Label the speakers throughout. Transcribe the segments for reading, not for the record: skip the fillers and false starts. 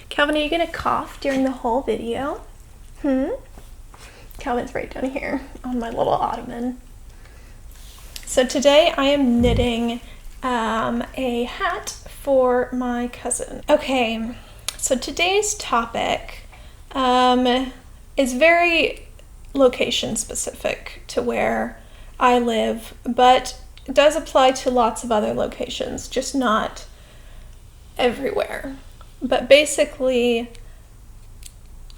Speaker 1: Calvin, are you going to cough during the whole video? Calvin's right down here on my little ottoman. So today I am knitting a hat for my cousin. Okay, so today's topic is very location specific to where I live, but it does apply to lots of other locations, just not everywhere. But basically,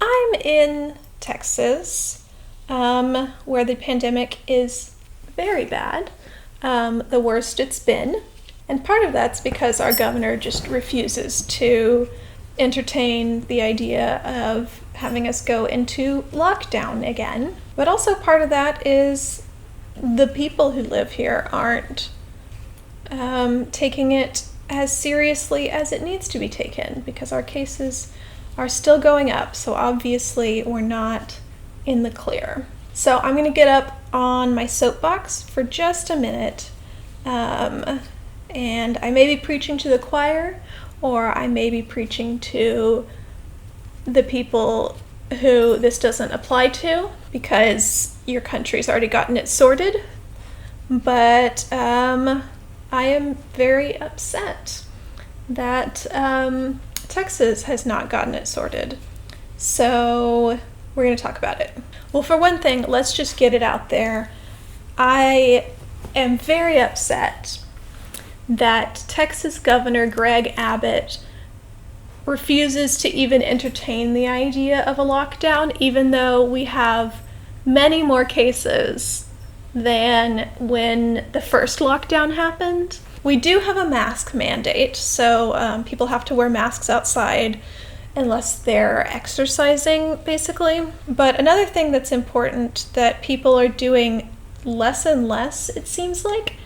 Speaker 1: I'm in Texas, where the pandemic is very bad, the worst it's been. And part of that's because our governor just refuses to entertain the idea of having us go into lockdown again. But also part of that is the people who live here aren't taking it as seriously as it needs to be taken, because our cases are still going up, so obviously we're not in the clear. So I'm going to get up on my soapbox for just a minute, and I may be preaching to the choir, or I may be preaching to the people who this doesn't apply to, because your country's already gotten it sorted. But I am very upset that Texas has not gotten it sorted. So we're going to talk about it. Well, for one thing, let's just get it out there. I am very upset that Texas Governor Greg Abbott refuses to even entertain the idea of a lockdown, even though we have many more cases than when the first lockdown happened. We do have a mask mandate, so people have to wear masks outside unless they're exercising, basically. But another thing that's important that people are doing less and less, it seems like,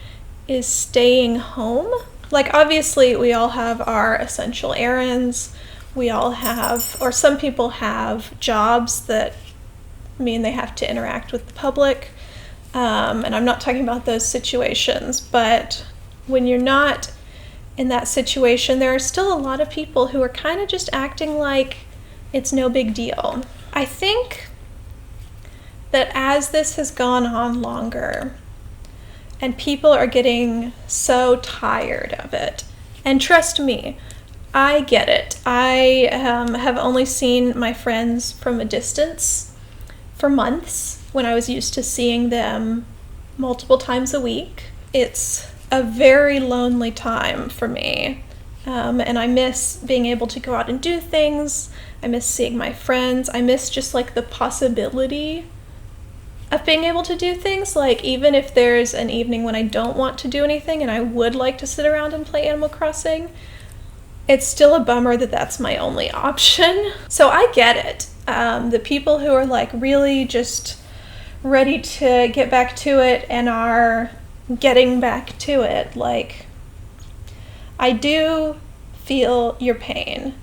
Speaker 1: is staying home. Like, obviously, we all have our essential errands. We all have, or some people have jobs that mean they have to interact with the public. And I'm not talking about those situations, but when you're not in that situation, there are still a lot of people who are kind of just acting like it's no big deal. I think that as this has gone on longer, and people are getting so tired of it, and trust me, I get it. I have only seen my friends from a distance for months, when I was used to seeing them multiple times a week. It's a very lonely time for me, and I miss being able to go out and do things. I miss seeing my friends. I miss just like the possibility of being able to do things. Like, even if there's an evening when I don't want to do anything and I would like to sit around and play Animal Crossing, it's still a bummer that that's my only option. So I get it. The people who are like really just ready to get back to it and are getting back to it, like, I do feel your pain.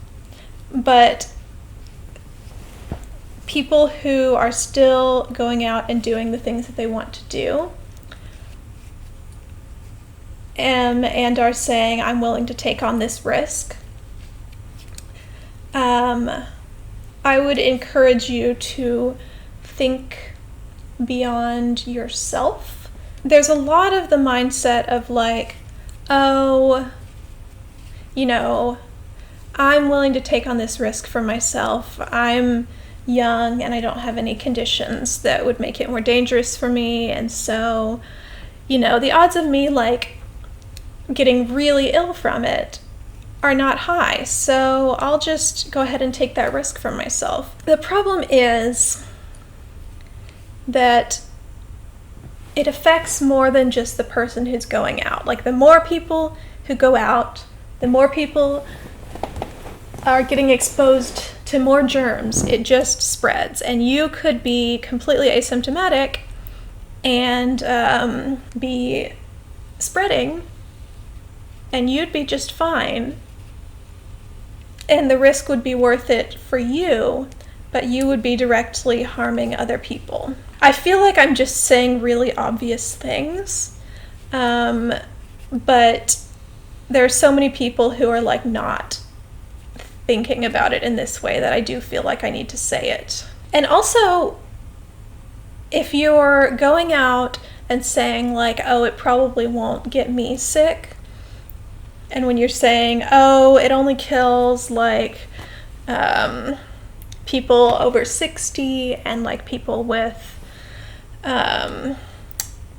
Speaker 1: But people who are still going out and doing the things that they want to do, and are saying, I'm willing to take on this risk, I would encourage you to think beyond yourself. There's a lot of the mindset of like, oh, you know, I'm willing to take on this risk for myself. I'm young and I don't have any conditions that would make it more dangerous for me. And so, you know, the odds of me like getting really ill from it are not high. So I'll just go ahead and take that risk for myself. The problem is that it affects more than just the person who's going out. Like, the more people who go out, the more people are getting exposed to more germs. It just spreads, and you could be completely asymptomatic and be spreading, and you'd be just fine, and the risk would be worth it for you, but you would be directly harming other people. I feel like I'm just saying really obvious things, but there are so many people who are like not thinking about it in this way that I do feel like I need to say it. And also, if you're going out and saying like, oh, it probably won't get me sick, and when you're saying, oh, it only kills like people over 60 and like people with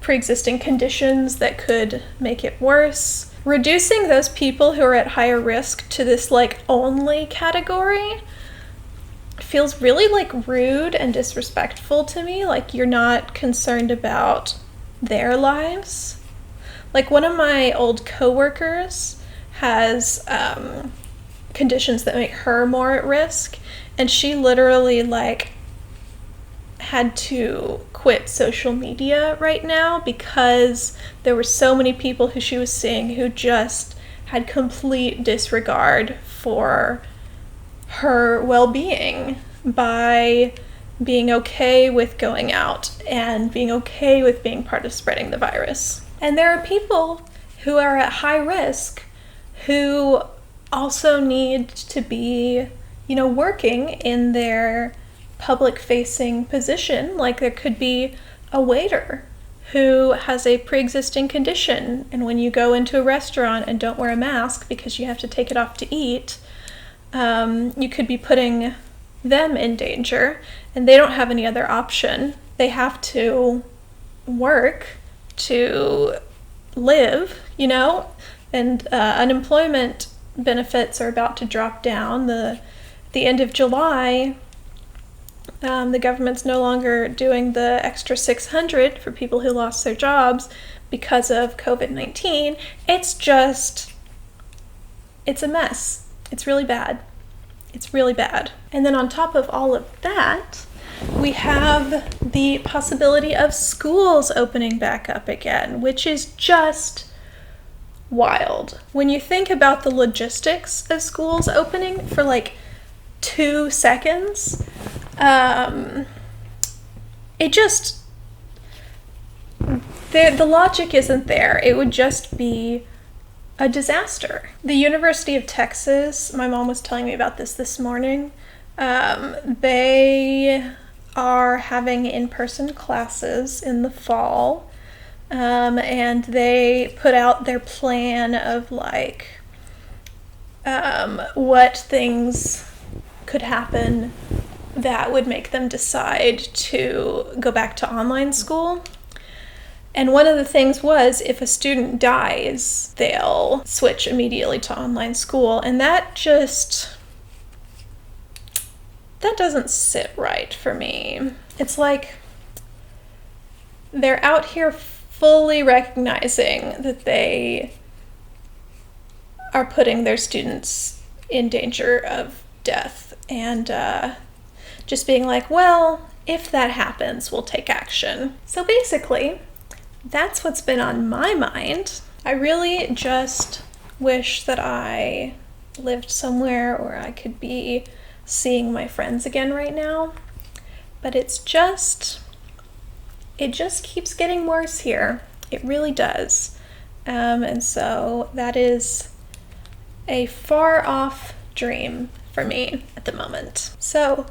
Speaker 1: pre-existing conditions that could make it worse, reducing those people who are at higher risk to this like only category feels really like rude and disrespectful to me. Like, you're not concerned about their lives. Like, one of my old coworkers has conditions that make her more at risk, and she literally like had to quit social media right now because there were so many people who she was seeing who just had complete disregard for her well-being by being okay with going out and being okay with being part of spreading the virus. And there are people who are at high risk who also need to be, you know, working in their public-facing position. Like, there could be a waiter who has a pre-existing condition, and when you go into a restaurant and don't wear a mask because you have to take it off to eat, you could be putting them in danger, and they don't have any other option. They have to work to live, you know, and unemployment benefits are about to drop down. The end of July, the government's no longer doing the extra $600 for people who lost their jobs because of COVID-19. It's a mess. It's really bad. It's really bad. And then on top of all of that, we have the possibility of schools opening back up again, which is just wild. When you think about the logistics of schools opening for like 2 seconds, the logic isn't there. It would just be a disaster. The University of Texas, my mom was telling me about this morning, they are having in-person classes in the fall, and they put out their plan of like what things could happen that would make them decide to go back to online school. And one of the things was, if a student dies, they'll switch immediately to online school. And that doesn't sit right for me. It's like they're out here fully recognizing that they are putting their students in danger of death, and just being like, well, if that happens, we'll take action. So basically, that's what's been on my mind. I really just wish that I lived somewhere where I could be seeing my friends again right now. But it just keeps getting worse here. It really does. And so that is a far off dream for me at the moment. So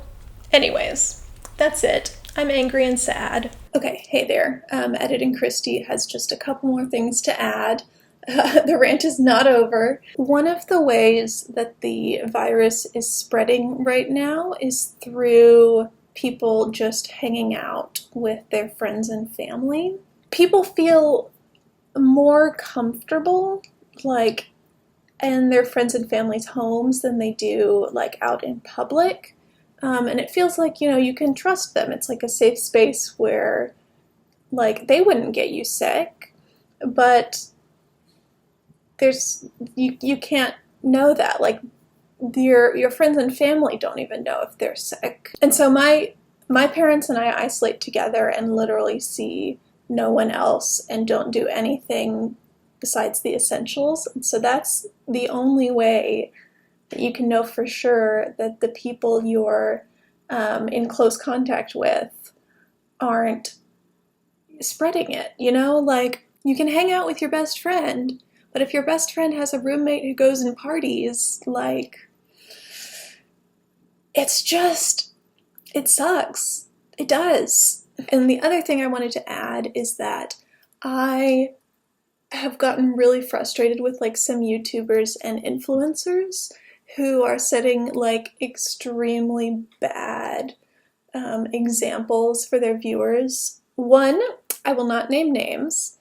Speaker 1: anyways, that's it. I'm angry and sad. Okay, hey there. Editing Christy has just a couple more things to add. The rant is not over. One of the ways that the virus is spreading right now is through people just hanging out with their friends and family. People feel more comfortable, like, in their friends and family's homes than they do, like, out in public. And it feels like, you know, you can trust them. It's like a safe space where, like, they wouldn't get you sick, but you can't know that. Like, your friends and family don't even know if they're sick. And so my parents and I isolate together and literally see no one else and don't do anything besides the essentials. And so that's the only way that you can know for sure that the people you're in close contact with aren't spreading it, you know? Like, you can hang out with your best friend, but if your best friend has a roommate who goes and parties, like, it's just, it sucks. It does. And the other thing I wanted to add is that I have gotten really frustrated with like some YouTubers and influencers who are setting like extremely bad examples for their viewers. One, I will not name names,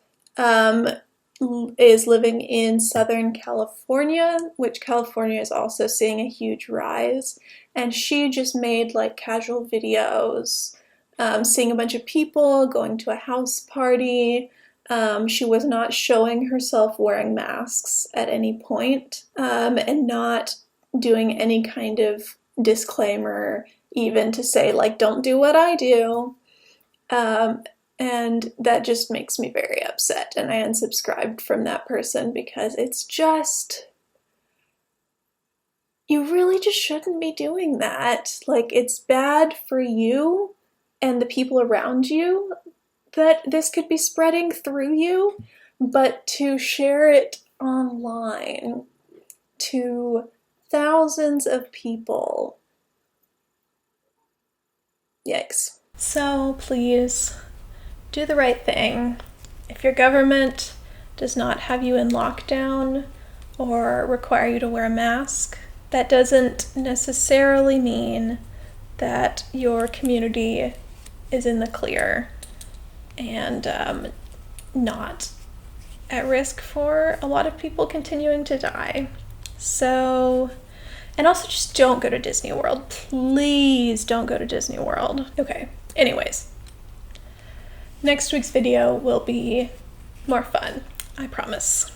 Speaker 1: is living in Southern California, which California is also seeing a huge rise. And she just made like casual videos, seeing a bunch of people, going to a house party. She was not showing herself wearing masks at any point, and not doing any kind of disclaimer, even to say, like, don't do what I do. And that just makes me very upset, and I unsubscribed from that person because it's just, you really just shouldn't be doing that. Like, it's bad for you and the people around you that this could be spreading through you, but to share it online to thousands of people, yikes. So please do the right thing. If your government does not have you in lockdown or require you to wear a mask, that doesn't necessarily mean that your community is in the clear and not at risk for a lot of people continuing to die. So, and also just don't go to Disney World. Please don't go to Disney World. Okay, anyways. Next week's video will be more fun, I promise.